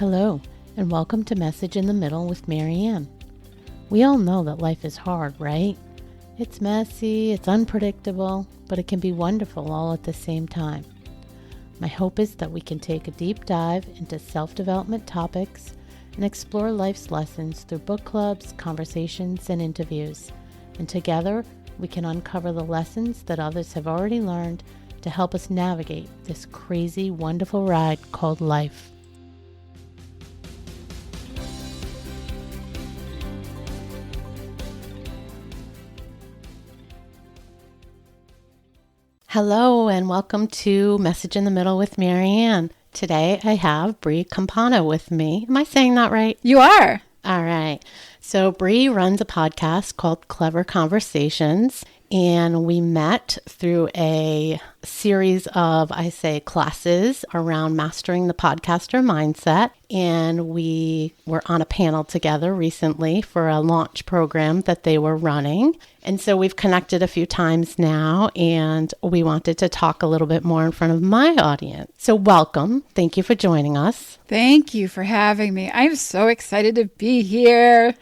Hello, and welcome to Message in the Middle with Marianne. We all know that life is hard, right? It's messy, it's unpredictable, but it can be wonderful all at the same time. My hope is that we can take a deep dive into self-development topics and explore life's lessons through book clubs, conversations, and interviews. And together, we can uncover the lessons that others have already learned to help us navigate this crazy, wonderful ride called life. Hello and welcome to Message in the Middle with Marianne. Today I have Bri Campano with me. Am I saying that right? You are. All right. So Bri runs a podcast called Clever Conversations, and we met through a series of, classes around mastering the podcaster mindset. And we were on a panel together recently for a launch program that they were running. And so we've connected a few times now, and we wanted to talk a little bit more in front of my audience. So welcome. Thank you for joining us. Thank you for having me. I'm so excited to be here.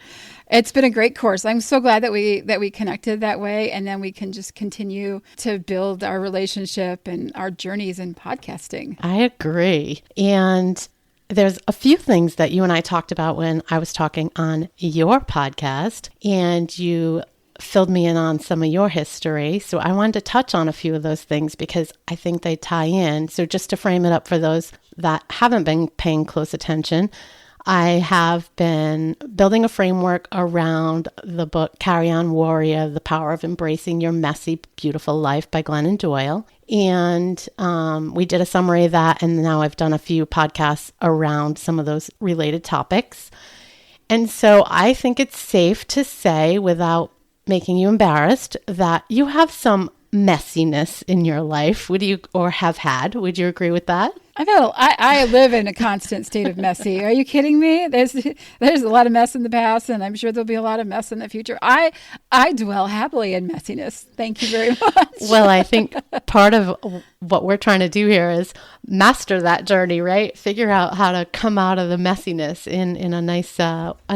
It's been a great course. I'm so glad that we connected that way, and then we can just continue to build our relationship and our journeys in podcasting. I agree. And there's a few things that you and I talked about when I was talking on your podcast, and you filled me in on some of your history. So I wanted to touch on a few of those things because I think they tie in. So just to frame it up for those that haven't been paying close attention, I have been building a framework around the book Carry On Warrior, The Power of Embracing Your Messy, Beautiful Life by Glennon Doyle. And we did a summary of that, and now I've done a few podcasts around some of those related topics. And so I think it's safe to say, without making you embarrassed, that you have some messiness in your life. Would you, or have had? Would you agree with that? I live in a constant state of messy. Are you kidding me? There's a lot of mess in the past, and I'm sure there'll be a lot of mess in the future. I dwell happily in messiness. Thank you very much. Well, I think part of what we're trying to do here is master that journey, right? Figure out how to come out of the messiness in a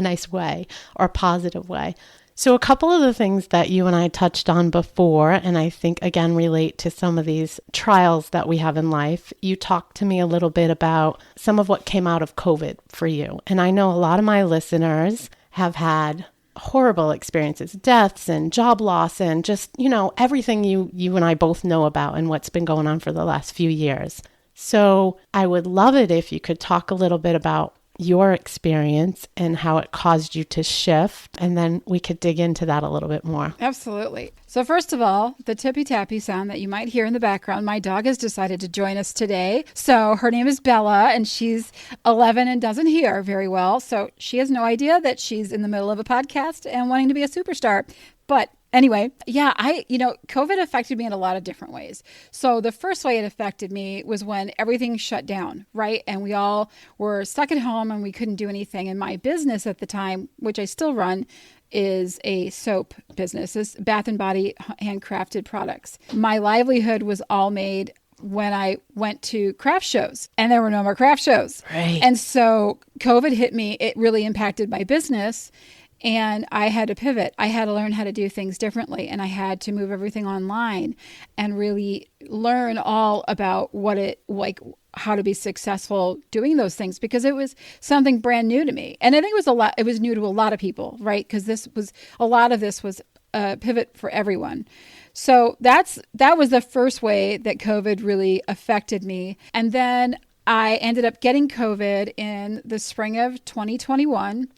nice way or positive way. So a couple of the things that you and I touched on before, and I think again relate to some of these trials that we have in life. You talked to me a little bit about some of what came out of COVID for you. And I know a lot of my listeners have had horrible experiences, deaths and job loss and just, everything you and I both know about and what's been going on for the last few years. So I would love it if you could talk a little bit about your experience and how it caused you to shift, and then we could dig into that a little bit more. Absolutely. So first of all, the tippy tappy sound that you might hear in the background, my dog has decided to join us today. So her name is Bella, and she's 11 and doesn't hear very well. So she has no idea that she's in the middle of a podcast and wanting to be a superstar. But anyway, COVID affected me in a lot of different ways. So the first way it affected me was when everything shut down, right? And we all were stuck at home and we couldn't do anything. And my business at the time, which I still run, is a soap business. It's Bath and Body handcrafted products. My livelihood was all made when I went to craft shows, and there were no more craft shows. Right. And so COVID hit me. It really impacted my business. And I had to pivot. I had to learn how to do things differently. And I had to move everything online and really learn all about how to be successful doing those things, because it was something brand new to me. And I think it was new to a lot of people, right? Because a lot of this was a pivot for everyone. So that was the first way that COVID really affected me. And then I ended up getting COVID in the spring of 2021.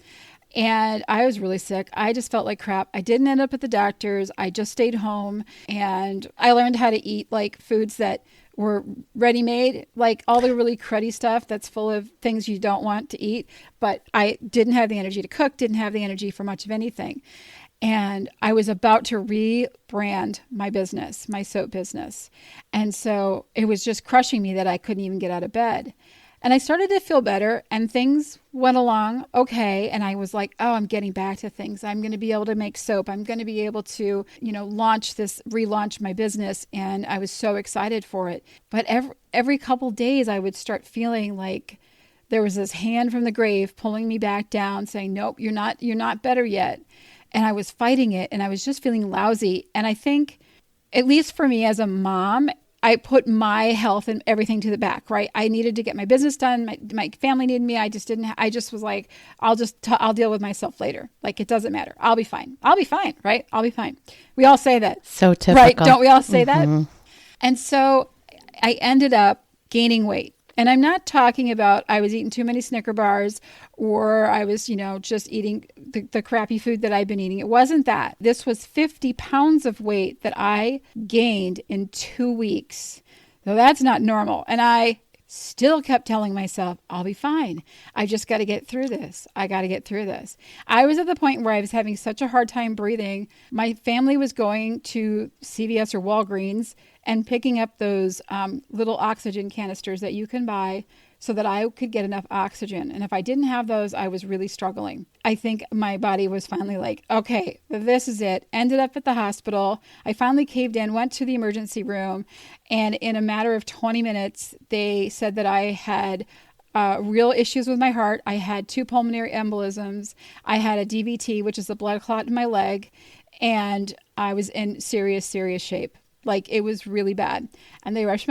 And I was really sick. I just felt like crap. I didn't end up at the doctor's. I just stayed home, and I learned how to eat like foods that were ready-made, like all the really cruddy stuff that's full of things you don't want to eat. But I didn't have the energy to cook, didn't have the energy for much of anything. And I was about to rebrand my business, my soap business. And so it was just crushing me that I couldn't even get out of bed. And I started to feel better, and things went along okay. And I was like, oh, I'm getting back to things. I'm going to be able to make soap. I'm going to be able to, relaunch my business. And I was so excited for it. But every couple days I would start feeling like there was this hand from the grave pulling me back down saying, nope, you're not better yet. And I was fighting it and I was just feeling lousy. And I think, at least for me as a mom, I put my health and everything to the back, right? I needed to get my business done. My family needed me. I just was like, I'll deal with myself later. Like, it doesn't matter. I'll be fine. I'll be fine, right? I'll be fine. We all say that. So typical. Right? Don't we all say that? And so I ended up gaining weight. And I'm not talking about I was eating too many Snicker bars or I was, just eating the crappy food that I've been eating. It wasn't that. This was 50 pounds of weight that I gained in 2 weeks. So that's not normal. And I still kept telling myself, I'll be fine. I just got to get through this. I got to get through this. I was at the point where I was having such a hard time breathing. My family was going to CVS or Walgreens and picking up those little oxygen canisters that you can buy so that I could get enough oxygen. And if I didn't have those, I was really struggling. I think my body was finally like, okay, this is it. Ended up at the hospital. I finally caved in, went to the emergency room, and in a matter of 20 minutes, they said that I had real issues with my heart. I had 2 pulmonary embolisms. I had a DVT, which is a blood clot in my leg, and I was in serious, serious shape. Like, it was really bad. And they rushed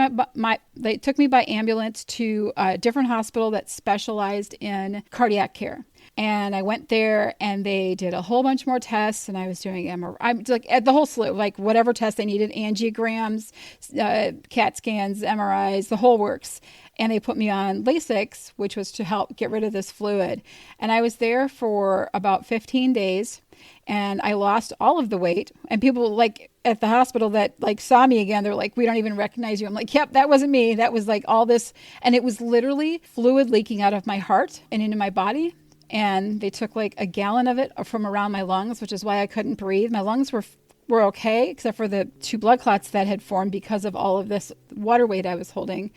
they took me by ambulance to a different hospital that specialized in cardiac care. And I went there and they did a whole bunch more tests, and I was doing MRI, like the whole slew, like whatever tests they needed, angiograms, CAT scans, MRIs, the whole works. And they put me on Lasix, which was to help get rid of this fluid. And I was there for about 15 days. And I lost all of the weight. And people like at the hospital that like saw me again, they're like, we don't even recognize you. I'm like, yep, that wasn't me. That was like all this. And it was literally fluid leaking out of my heart and into my body. And they took like a gallon of it from around my lungs, which is why I couldn't breathe. My lungs were okay, except for the 2 blood clots that had formed because of all of this water weight I was holding.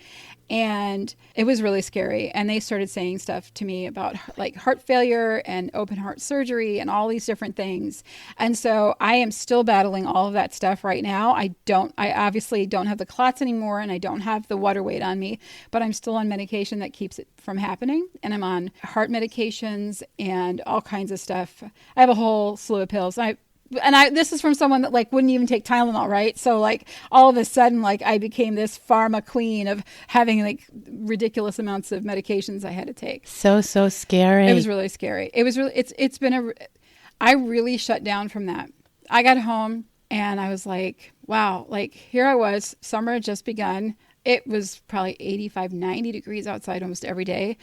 And it was really scary. And they started saying stuff to me about like heart failure and open heart surgery and all these different things. And so I am still battling all of that stuff right now. I obviously don't have the clots anymore, and I don't have the water weight on me, but I'm still on medication that keeps it from happening. And I'm on heart medications and all kinds of stuff. I have a whole slew of pills. This is from someone that like wouldn't even take Tylenol, right? So like all of a sudden, like I became this pharma queen of having like ridiculous amounts of medications I had to take. So scary. It was really scary. It was really, I really shut down from that. I got home and I was like, wow, like here I was, summer had just begun. It was probably 85, 90 degrees outside almost every day.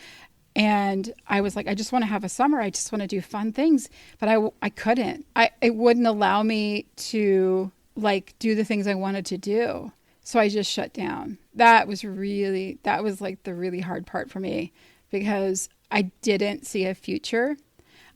And I was like, I just want to have a summer. I just want to do fun things. But I couldn't. It wouldn't allow me to like do the things I wanted to do. So I just shut down. That was like the really hard part for me, because I didn't see a future.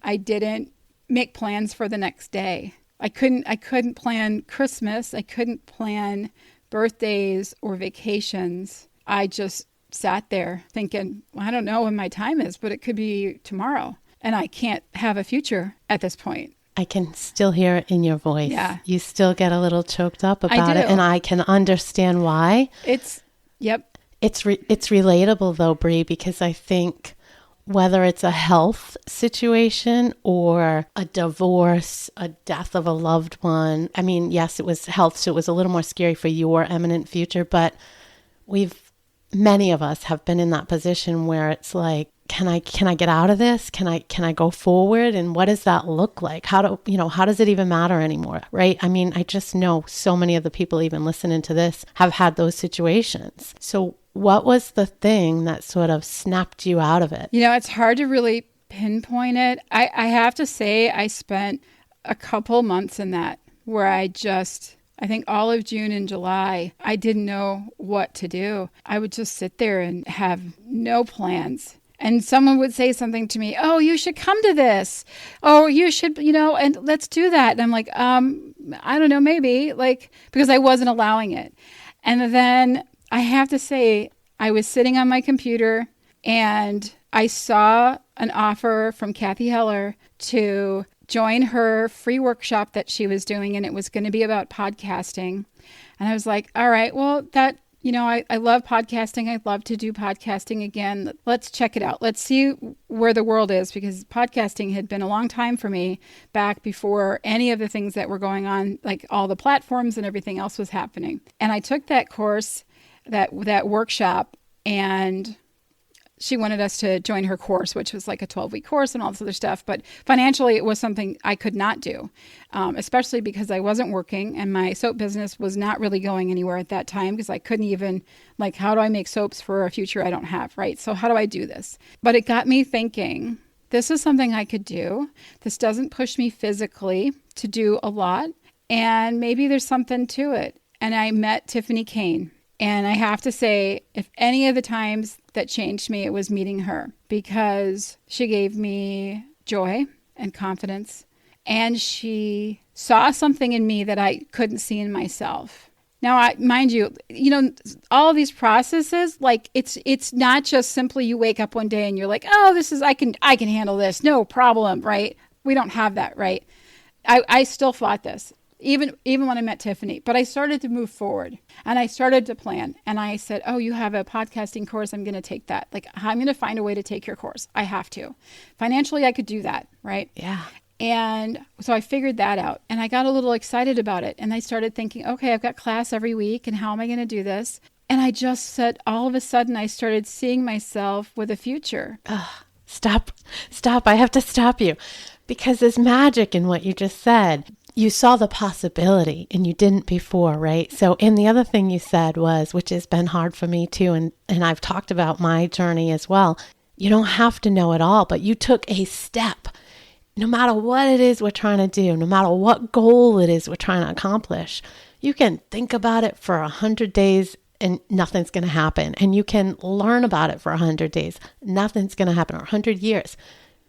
I didn't make plans for the next day. I couldn't plan Christmas. I couldn't plan birthdays or vacations. I just sat there thinking, well, I don't know when my time is, but it could be tomorrow. And I can't have a future at this point. I can still hear it in your voice. Yeah. You still get a little choked up about it, and I can understand why. Yep. It's relatable though, Bri, because I think whether it's a health situation or a divorce, a death of a loved one, I mean, yes, it was health, so it was a little more scary for your imminent future, but many of us have been in that position where it's like, can I get out of this? Can I go forward? And what does that look like? How does it even matter anymore? Right? I mean, I just know so many of the people even listening to this have had those situations. So what was the thing that sort of snapped you out of it? It's hard to really pinpoint it. I have to say I spent a couple months in that where I think all of June and July, I didn't know what to do. I would just sit there and have no plans. And someone would say something to me, oh, you should come to this. Oh, you should, and let's do that. And I'm like, I don't know, maybe, because I wasn't allowing it. And then I have to say, I was sitting on my computer and I saw an offer from Kathy Heller to join her free workshop that she was doing, and it was going to be about podcasting. And I was like, all right, well, that I love podcasting. I'd love to do podcasting again. Let's check it out. Let's see where the world is, because podcasting had been a long time for me back before any of the things that were going on, like all the platforms and everything else was happening. And I took that course, that workshop, and she wanted us to join her course, which was like a 12-week course and all this other stuff. But financially, it was something I could not do, especially because I wasn't working and my soap business was not really going anywhere at that time, because I couldn't even, like, how do I make soaps for a future I don't have, right? So how do I do this? But it got me thinking, this is something I could do. This doesn't push me physically to do a lot, and maybe there's something to it. And I met Tiffany Kane. And I have to say, if any of the times that changed me, it was meeting her, because she gave me joy and confidence. And she saw something in me that I couldn't see in myself. Now, mind you, all of these processes, like it's not just simply you wake up one day and you're like, oh, I can handle this. No problem, right? We don't have that, right? I still fought this. Even when I met Tiffany, but I started to move forward and I started to plan, and I said, oh, you have a podcasting course. I'm going to take that. Like, I'm going to find a way to take your course. I have to. Financially, I could do that. Right. Yeah. And so I figured that out, and I got a little excited about it. And I started thinking, okay, I've got class every week, and how am I going to do this? And I just said, all of a sudden I started seeing myself with a future. Stop. I have to stop you, because there's magic in what you just said. You saw the possibility and you didn't before, right? So, and the other thing you said was, which has been hard for me too, and I've talked about my journey as well, you don't have to know it all, but you took a step. No matter what it is we're trying to do, no matter what goal it is we're trying to accomplish, you can think about it for 100 days and nothing's going to happen. And you can learn about it for 100 days. Nothing's going to happen, or 100 years.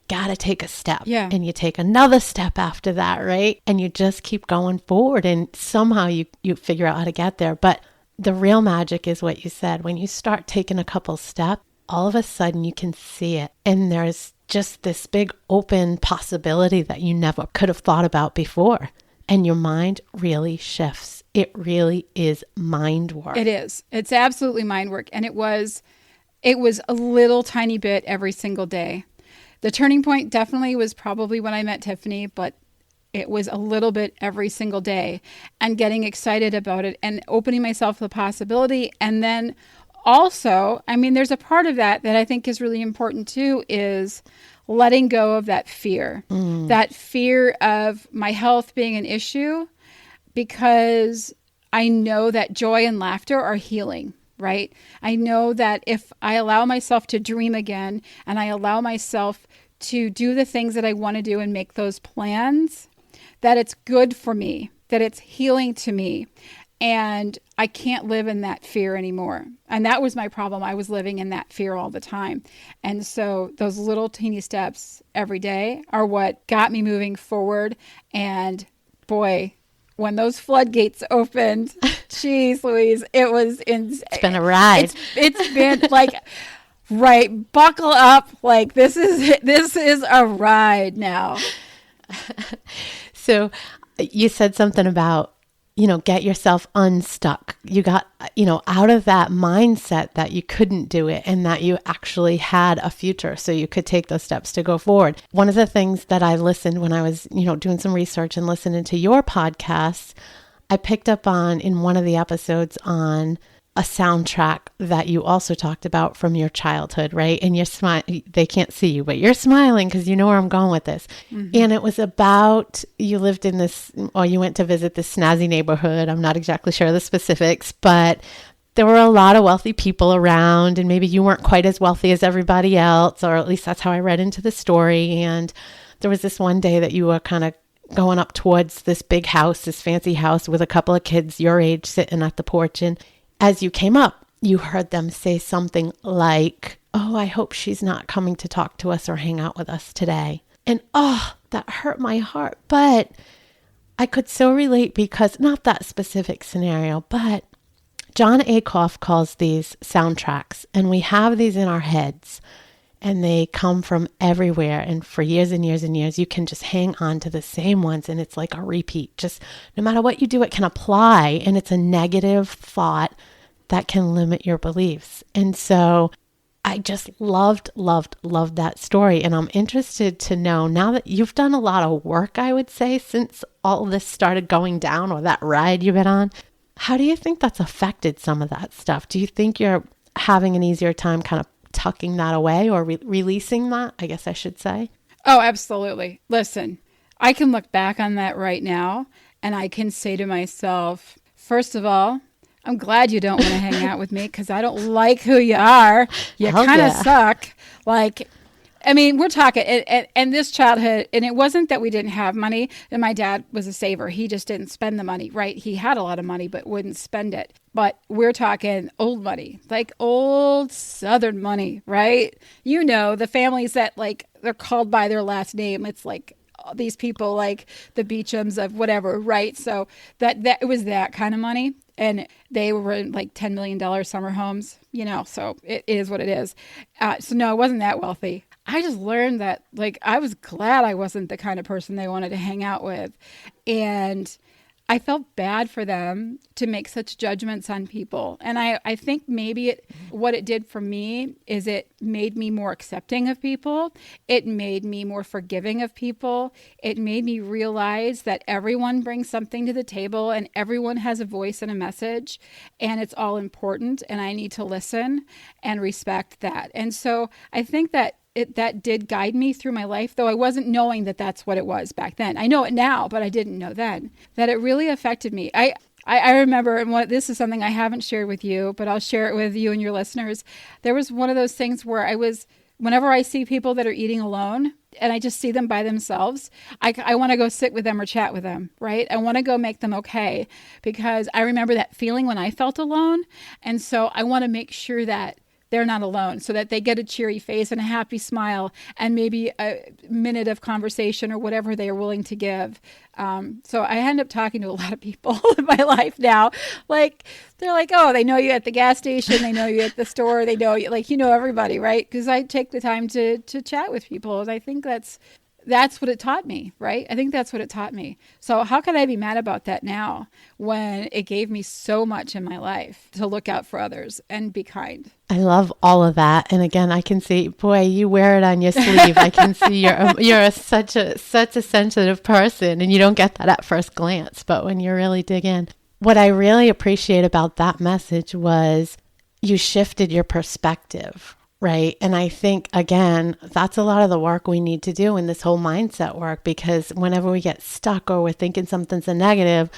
Got to take a step. Yeah. And you take another step after that, right? And you just keep going forward, and somehow you figure out how to get there. But the real magic is what you said. When you start taking a couple steps, all of a sudden you can see it. And there's just this big open possibility that you never could have thought about before. And your mind really shifts. It really is mind work. It is. It's absolutely mind work. And it was a little tiny bit every single day. The turning point definitely was probably when I met Tiffany, but it was a little bit every single day, and getting excited about it and opening myself to the possibility. And then also, there's a part of that I think is really important too, is letting go of that fear, that fear of my health being an issue, because I know that joy and laughter are healing. Right? I know that if I allow myself to dream again, and I allow myself to do the things that I want to do and make those plans, that it's good for me, that it's healing to me. And I can't live in that fear anymore. And that was my problem. I was living in that fear all the time. And so those little teeny steps every day are what got me moving forward. And boy, when those floodgates opened, geez, Louise, it's been a ride. It's been like, right, buckle up. Like, this is a ride now. So you said something about, get yourself unstuck. You got, out of that mindset that you couldn't do it and that you actually had a future, so you could take those steps to go forward. One of the things that I listened when I was, doing some research and listening to your podcast, I picked up on in one of the episodes on a soundtrack that you also talked about from your childhood, right? And you're smiling. They can't see you, but you're smiling because you know where I'm going with this. Mm-hmm. And it was about, you lived in this, or you went to visit this snazzy neighborhood. I'm not exactly sure the specifics, but there were a lot of wealthy people around, and maybe you weren't quite as wealthy as everybody else, or at least that's how I read into the story. And there was this one day that you were kind of going up towards this big house, this fancy house with a couple of kids your age sitting at the porch. And as you came up, you heard them say something like, oh, I hope she's not coming to talk to us or hang out with us today. And that hurt my heart. But I could so relate, because not that specific scenario, but John Acuff calls these soundtracks, and we have these in our heads, and they come from everywhere. And for years and years and years, you can just hang on to the same ones, and it's like a repeat. Just no matter what you do, it can apply, and it's a negative thought that can limit your beliefs. And so I just loved that story. And I'm interested to know, now that you've done a lot of work, I would say, since all of this started going down, or that ride you've been on, how do you think that's affected some of that stuff? Do you think you're having an easier time kind of tucking that away, or releasing that, I guess I should say? Oh, absolutely. Listen, I can look back on that right now and I can say to myself, first of all, I'm glad you don't want to hang out with me because I don't like who you are. You kind of suck. Like, I mean, we're talking, and this childhood, and it wasn't that we didn't have money, and my dad was a saver. He just didn't spend the money, right? He had a lot of money, but wouldn't spend it. But we're talking old money, like old Southern money, right? You know, the families that, like, they're called by their last name. It's like these people, like the Beechams of whatever, right? So that it was that kind of money. And they were in like $10 million summer homes, you know, so it is what it is. So no, it wasn't that wealthy. I just learned that, like, I was glad I wasn't the kind of person they wanted to hang out with. And I felt bad for them to make such judgments on people. And I think maybe what it did for me is it made me more accepting of people. It made me more forgiving of people. It made me realize that everyone brings something to the table and everyone has a voice and a message, and it's all important, and I need to listen and respect that. And so I think that that did guide me through my life, though I wasn't knowing that that's what it was back then. I know it now, but I didn't know then, that it really affected me. I remember, and this is something I haven't shared with you, but I'll share it with you and your listeners. There was one of those things where whenever I see people that are eating alone and I just see them by themselves, I want to go sit with them or chat with them, right? I want to go make them okay, because I remember that feeling when I felt alone. And so I want to make sure that they're not alone, so that they get a cheery face and a happy smile and maybe a minute of conversation or whatever they are willing to give. So I end up talking to a lot of people in my life now. Like, they're like, oh, they know you at the gas station. They know you at the store. They know you, like, you know everybody, right? Because I take the time to chat with people. And I think that's what it taught me, right? I think that's what it taught me. So how could I be mad about that now when it gave me so much in my life to look out for others and be kind? I love all of that. And again, I can see, boy, you wear it on your sleeve. I can see you're such a sensitive person, and you don't get that at first glance, but when you really dig in. What I really appreciate about that message was you shifted your perspective. Right. And I think, again, that's a lot of the work we need to do in this whole mindset work, because whenever we get stuck or we're thinking something's a negative,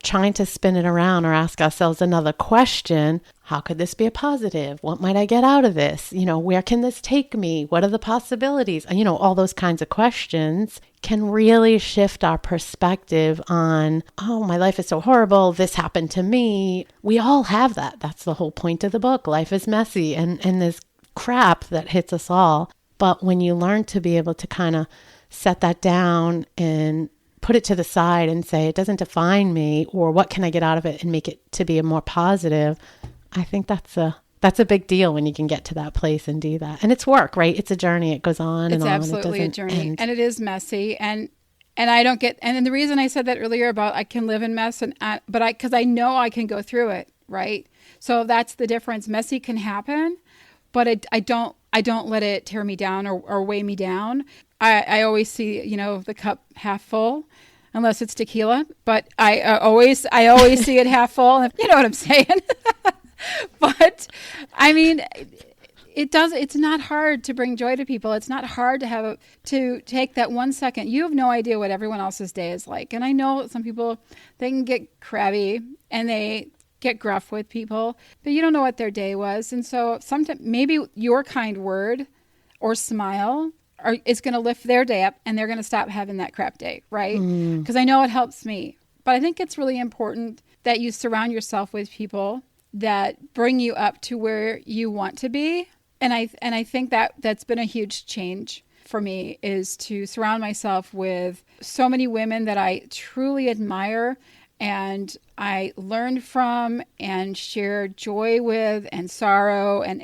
trying to spin it around or ask ourselves another question, how could this be a positive? What might I get out of this? You know, where can this take me? What are the possibilities? You know, all those kinds of questions can really shift our perspective on, oh, my life is so horrible. This happened to me. We all have that. That's the whole point of the book. Life is messy, and there's crap that hits us all. But when you learn to be able to kind of set that down and put it to the side and say, it doesn't define me, or what can I get out of it and make it to be a more positive, I think that's a big deal when you can get to that place and do that. And it's work, right? It's a journey. It goes on and on. It's absolutely a journey. And it is messy. And I don't get, and the reason I said that earlier about I can live in mess, because I know I can go through it, right? So that's the difference. Messy can happen, but I don't let it tear me down or weigh me down. I always see, you know, the cup half full, unless it's tequila, but I always see it half full. You know what I'm saying? But I mean, it's not hard to bring joy to people. It's not hard to take that 1 second. You have no idea what everyone else's day is like. And I know some people, they can get crabby and they get gruff with people, but you don't know what their day was. And so sometimes maybe your kind word or smile is going to lift their day up, and they're going to stop having that crap day, right? Because I know it helps me. But I think it's really important that you surround yourself with people that bring you up to where you want to be. And I think that's been a huge change for me, is to surround myself with so many women that I truly admire and I learned from and share joy with and sorrow and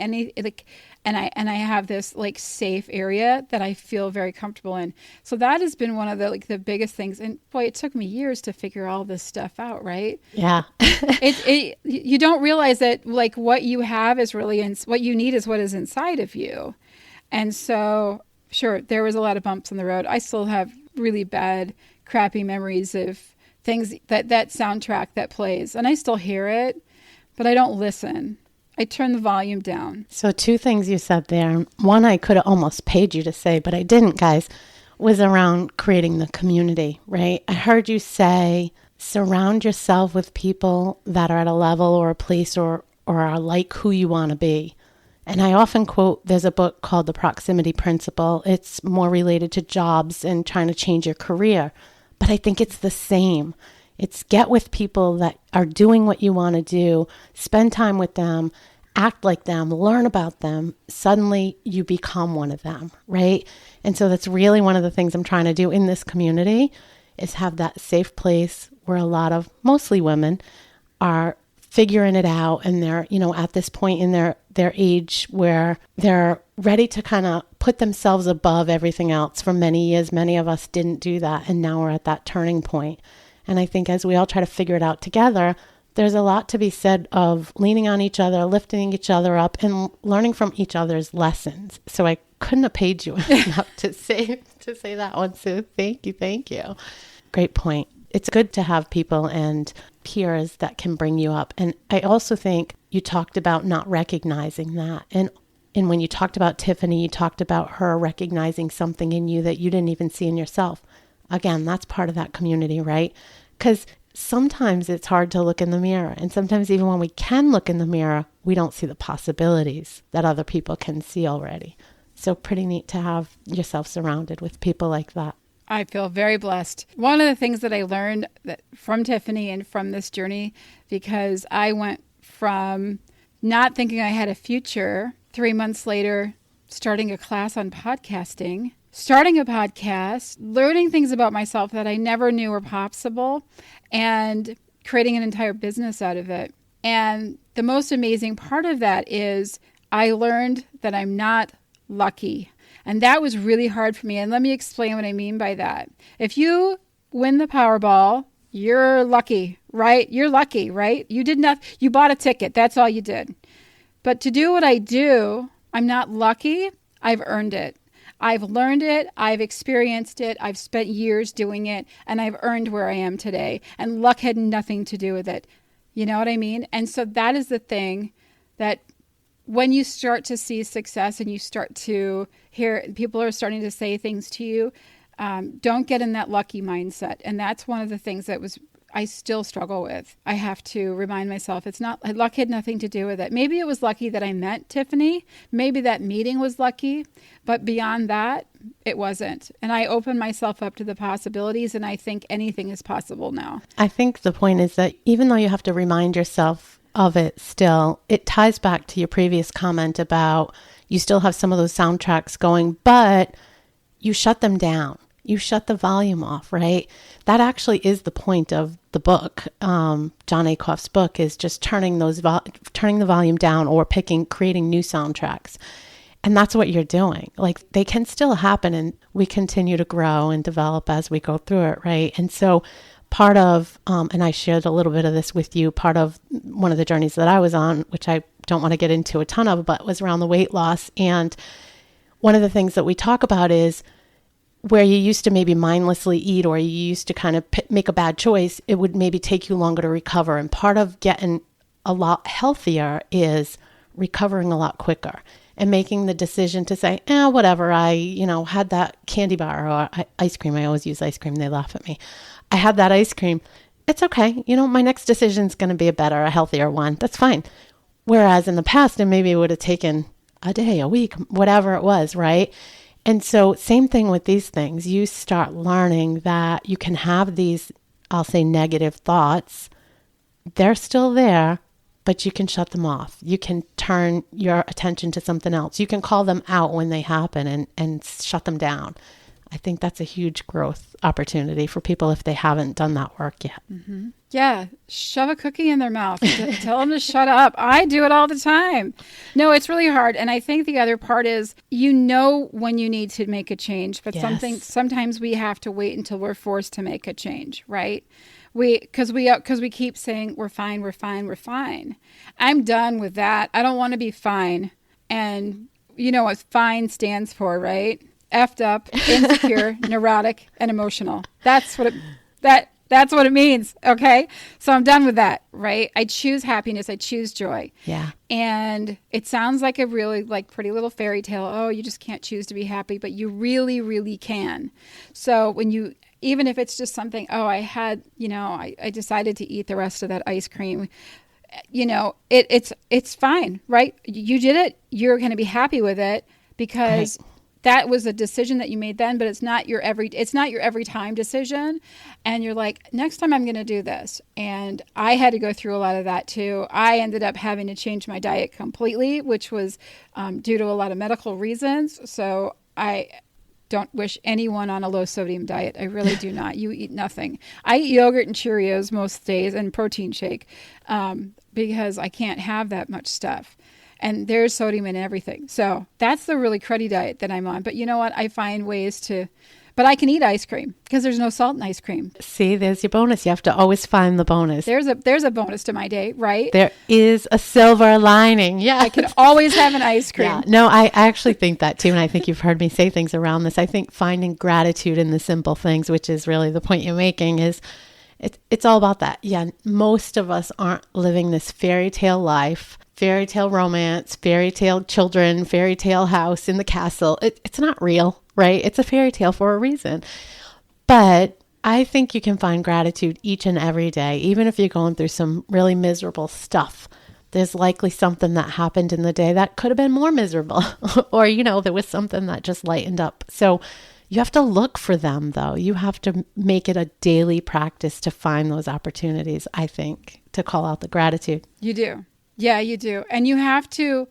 and I have this like safe area that I feel very comfortable in. So that has been one of the like the biggest things. And boy, it took me years to figure all this stuff out, right? Yeah. You don't realize that like what you have is really what you need is what is inside of you. And so, sure, there was a lot of bumps on the road. I still have really bad, crappy memories of things that soundtrack that plays, and I still hear it, but I don't listen. I turn the volume down. So 2 things you said there. One I could have almost paid you to say, but I didn't, guys, was around creating the community, right? I heard you say, surround yourself with people that are at a level or a place or are like who you want to be. And I often quote, there's a book called The Proximity Principle. It's more related to jobs and trying to change your career. But I think it's the same. It's get with people that are doing what you want to do, spend time with them, act like them, learn about them. Suddenly you become one of them, right? And so that's really one of the things I'm trying to do in this community is have that safe place where a lot of mostly women are figuring it out, and they're, at this point in their age where they're ready to kind of put themselves above everything else. For many years, many of us didn't do that, and now we're at that turning point. And I think as we all try to figure it out together, there's a lot to be said of leaning on each other, lifting each other up, and learning from each other's lessons. So I couldn't have paid you enough to say that one. So thank you. Great point. It's good to have people and peers that can bring you up. And I also think you talked about not recognizing that. And when you talked about Tiffany, you talked about her recognizing something in you that you didn't even see in yourself. Again, that's part of that community, right? Because sometimes it's hard to look in the mirror. And sometimes even when we can look in the mirror, we don't see the possibilities that other people can see already. So pretty neat to have yourself surrounded with people like that. I feel very blessed. One of the things that I learned from Tiffany and from this journey, because I went from not thinking I had a future, 3 months later, starting a class on podcasting, starting a podcast, learning things about myself that I never knew were possible, and creating an entire business out of it. And the most amazing part of that is I learned that I'm not lucky. And that was really hard for me. And let me explain what I mean by that. If you win the Powerball, you're lucky, right? You're lucky, right? You bought a ticket. That's all you did. But to do what I do, I'm not lucky. I've earned it. I've learned it. I've experienced it. I've spent years doing it, and I've earned where I am today. And luck had nothing to do with it. You know what I mean? And so that is the thing that when you start to see success and you start to hear people are starting to say things to you, don't get in that lucky mindset. And that's one of the things that I still struggle with. I have to remind myself luck had nothing to do with it. Maybe it was lucky that I met Tiffany. Maybe that meeting was lucky. But beyond that, it wasn't. And I opened myself up to the possibilities, and I think anything is possible now. I think the point is that even though you have to remind yourself of it still, it ties back to your previous comment about you still have some of those soundtracks going, but you shut them down. You shut the volume off, right? That actually is the point of the book. John Acuff's book is just turning the volume down or creating new soundtracks. And that's what you're doing. Like, they can still happen, and we continue to grow and develop as we go through it, right? And so part of, and I shared a little bit of this with you, part of one of the journeys that I was on, which I don't want to get into a ton of, but was around the weight loss. And one of the things that we talk about is where you used to maybe mindlessly eat, or you used to kind of make a bad choice, it would maybe take you longer to recover. And part of getting a lot healthier is recovering a lot quicker and making the decision to say, whatever, I, had that candy bar or ice cream. I always use ice cream. They laugh at me. I had that ice cream. It's okay. My next decision is going to be a healthier one. That's fine. Whereas in the past, and maybe it would have taken a day, a week, whatever it was, right? And so same thing with these things. You start learning that you can have these, I'll say, negative thoughts. They're still there, but you can shut them off. You can turn your attention to something else. You can call them out when they happen and shut them down. I think that's a huge growth opportunity for people if they haven't done that work yet. Mm-hmm. Yeah, shove a cookie in their mouth. Tell them to shut up. I do it all the time. No, it's really hard. And I think the other part is, when you need to make a change, but Yes. sometimes we have to wait until we're forced to make a change, right? Because we keep saying we're fine, we're fine, we're fine. I'm done with that. I don't want to be fine. And you know what fine stands for, right? Effed up, insecure, neurotic, and emotional. That's what it means. Okay. So I'm done with that, right? I choose happiness. I choose joy. Yeah. And it sounds like a really pretty little fairy tale. Oh, you just can't choose to be happy, but you really, really can. So even if it's just something, I decided to eat the rest of that ice cream. It's fine, right? You did it. You're going to be happy with it because that was a decision that you made then, but it's not your every time decision. And you're like, next time I'm going to do this. And I had to go through a lot of that too. I ended up having to change my diet completely, which was due to a lot of medical reasons. So I don't wish anyone on a low sodium diet. I really do not. You eat nothing. I eat yogurt and Cheerios most days and protein shake because I can't have that much stuff. And there's sodium in everything. So that's the really cruddy diet that I'm on. But you know what? I find ways but I can eat ice cream because there's no salt in ice cream. See, there's your bonus. You have to always find the bonus. There's a bonus to my day, right? There is a silver lining. Yeah. I can always have an ice cream. Yeah. No, I actually think that too. And I think you've heard me say things around this. I think finding gratitude in the simple things, which is really the point you're making, is it's all about that. Yeah. Most of us aren't living this fairy tale life, fairy tale romance, fairy tale children, fairy tale house in the castle. It's not real, right? It's a fairy tale for a reason. But I think you can find gratitude each and every day, even if you're going through some really miserable stuff. There's likely something that happened in the day that could have been more miserable, or, there was something that just lightened up. So you have to look for them, though. You have to make it a daily practice to find those opportunities, I think, to call out the gratitude. You do. Yeah, you do. And you have to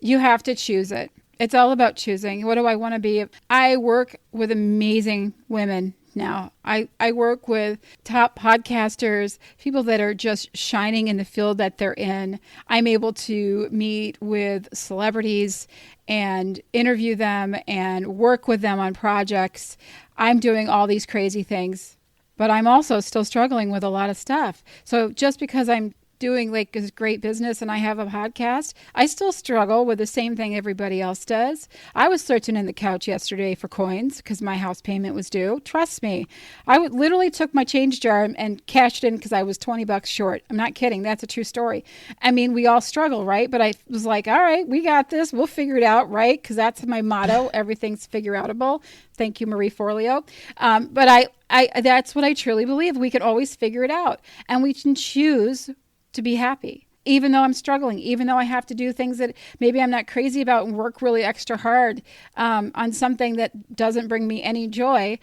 choose it. It's all about choosing. What do I want to be? I work with amazing women now. I work with top podcasters, people that are just shining in the field that they're in. I'm able to meet with celebrities and interview them and work with them on projects. I'm doing all these crazy things, but I'm also still struggling with a lot of stuff. So just because I'm doing this great business and I have a podcast, I still struggle with the same thing everybody else does. I was searching in the couch yesterday for coins because my house payment was due. Trust me. I literally took my change jar and cashed in because I was $20 short. I'm not kidding. That's a true story. I mean, we all struggle, right? But I was like, all right, we got this. We'll figure it out, right? Because that's my motto. Everything's figure-outable. Thank you, Marie Forleo. But I that's what I truly believe. We can always figure it out. And we can choose to be happy, even though I'm struggling, even though I have to do things that maybe I'm not crazy about and work really extra hard on something that doesn't bring me any joy.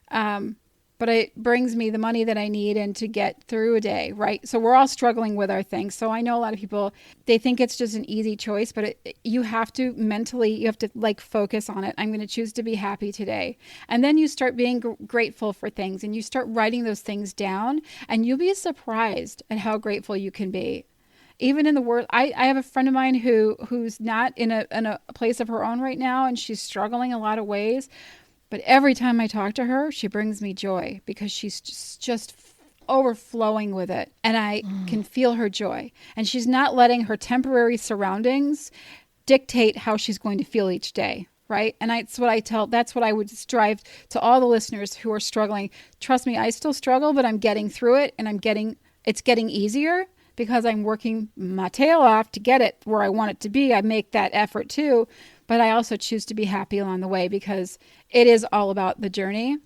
But it brings me the money that I need and to get through a day, right? So we're all struggling with our things. So I know a lot of people, they think it's just an easy choice, but you have to mentally, you have to focus on it. I'm going to choose to be happy today. And then you start being grateful for things and you start writing those things down and you'll be surprised at how grateful you can be. Even in the world, I have a friend of mine who's not in a place of her own right now and she's struggling a lot of ways. But every time I talk to her, she brings me joy because she's just overflowing with it. And I can feel her joy. And she's not letting her temporary surroundings dictate how she's going to feel each day, right? And that's what I would strive to all the listeners who are struggling. Trust me, I still struggle, but I'm getting through it and it's getting easier because I'm working my tail off to get it where I want it to be. I make that effort too. But I also choose to be happy along the way because it is all about the journey.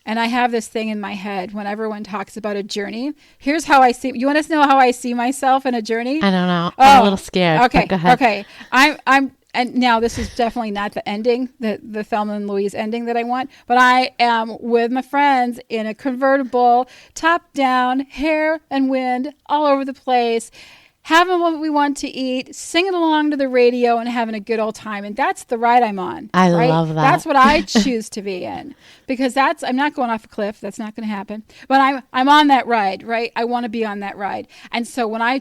And I have this thing in my head when everyone talks about a journey. Here's how I see. You want to know how I see myself in a journey? I don't know. I'm a little scared. Okay. Go ahead. Okay. And now this is definitely not the ending, the Thelma and Louise ending that I want. But I am with my friends in a convertible, top down, hair and wind all over the place. having what we want to eat, singing along to the radio, and having a good old time. And that's the ride I'm on. I love that. That's what I choose to be in, because I'm not going off a cliff. That's not going to happen. But I'm on that ride, right? I want to be on that ride. And so when I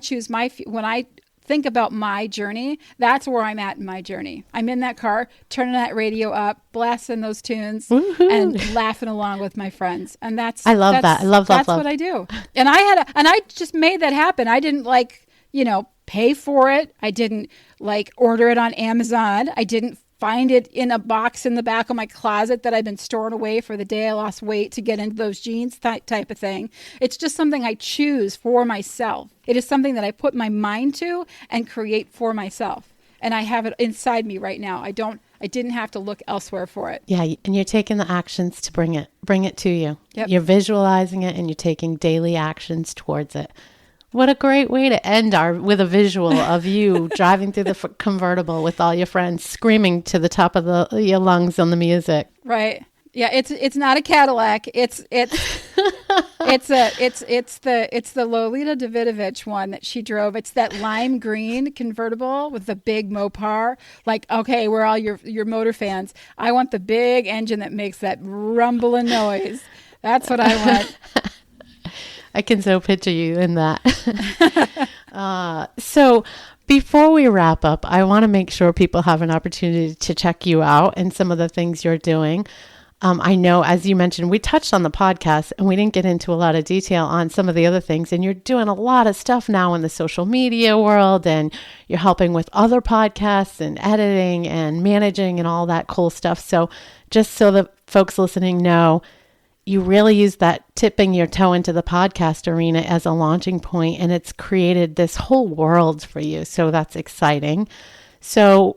think about my journey, that's where I'm at in my journey. I'm in that car, turning that radio up, blasting those tunes, and laughing along with my friends. And that's I love that. I love that's what I do. And I just made that happen. I didn't pay for it. I didn't order it on Amazon. I didn't find it in a box in the back of my closet that I've been storing away for the day I lost weight to get into those jeans, type of thing. It's just something I choose for myself. It is something that I put my mind to and create for myself. And I have it inside me right now. I didn't have to look elsewhere for it. Yeah, and you're taking the actions to bring it to you. Yep. You're visualizing it and you're taking daily actions towards it. What a great way to end with a visual of you driving through the convertible with all your friends screaming to the top of your lungs on the music. Right. Yeah, it's not a Cadillac. It's the Lolita Davidovich one that she drove. It's that lime green convertible with the big Mopar. Okay, we're all your motor fans. I want the big engine that makes that rumbling noise. That's what I want. I can so picture you in that. So before we wrap up, I want to make sure people have an opportunity to check you out and some of the things you're doing. I know, as you mentioned, we touched on the podcast and we didn't get into a lot of detail on some of the other things. And you're doing a lot of stuff now in the social media world, and you're helping with other podcasts and editing and managing and all that cool stuff. So just so the folks listening know, you really use that tipping your toe into the podcast arena as a launching point, and it's created this whole world for you. So that's exciting. So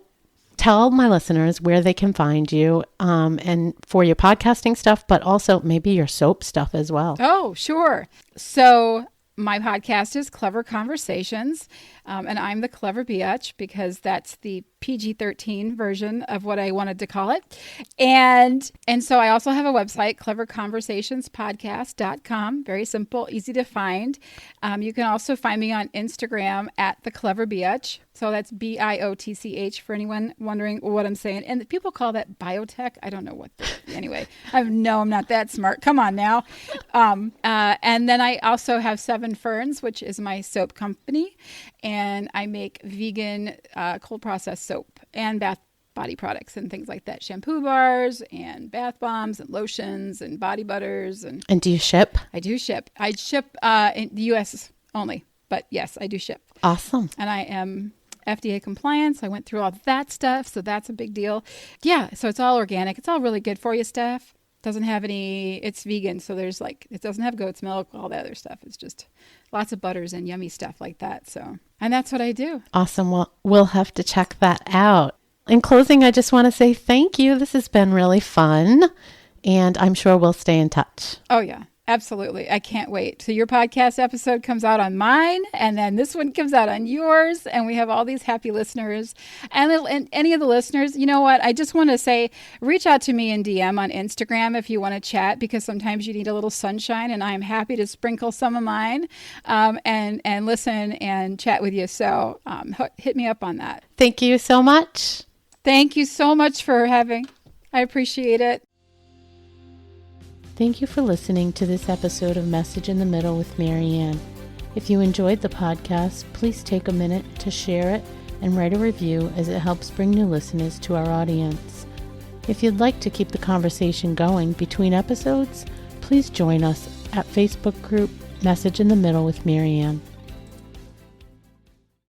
tell my listeners where they can find you, and for your podcasting stuff, but also maybe your soap stuff as well. Oh, sure. So my podcast is Clever Conversations, and I'm the Clever Biatch because that's the PG-13 version of what I wanted to call it. And so I also have a website, cleverconversationspodcast.com. Very simple, easy to find. You can also find me on Instagram at the Clever Biatch. So that's BIOTCH for anyone wondering what I'm saying. And people call that biotech. I don't know what. Anyway, I'm not that smart. Come on now. And then I also have Seven Ferns, which is my soap company. And I make vegan cold processed soap and body products and things like that. Shampoo bars and bath bombs and lotions and body butters. And do you ship? I do ship. I ship in the U.S. only. But yes, I do ship. Awesome. And I am FDA compliance. I went through all that stuff, so that's a big deal. Yeah, so it's all organic. It's all really good for you stuff. Doesn't have it's vegan, so there's it doesn't have goat's milk, all the other stuff. It's just lots of butters and yummy stuff like that. So, and that's what I do. Awesome. Well, we'll have to check that out. In closing, I just want to say thank you. This has been really fun, and I'm sure we'll stay in touch. Oh, yeah. Absolutely. I can't wait. So your podcast episode comes out on mine, and then this one comes out on yours, and we have all these happy listeners. And any of the listeners, you know what? I just want to say, reach out to me in DM on Instagram if you want to chat, because sometimes you need a little sunshine, and I'm happy to sprinkle some of mine and listen and chat with you. So hit me up on that. Thank you so much. Thank you so much for having. I appreciate it. Thank you for listening to this episode of Message in the Middle with Marianne. If you enjoyed the podcast, please take a minute to share it and write a review, as it helps bring new listeners to our audience. If you'd like to keep the conversation going between episodes, please join us at Facebook group Message in the Middle with Marianne.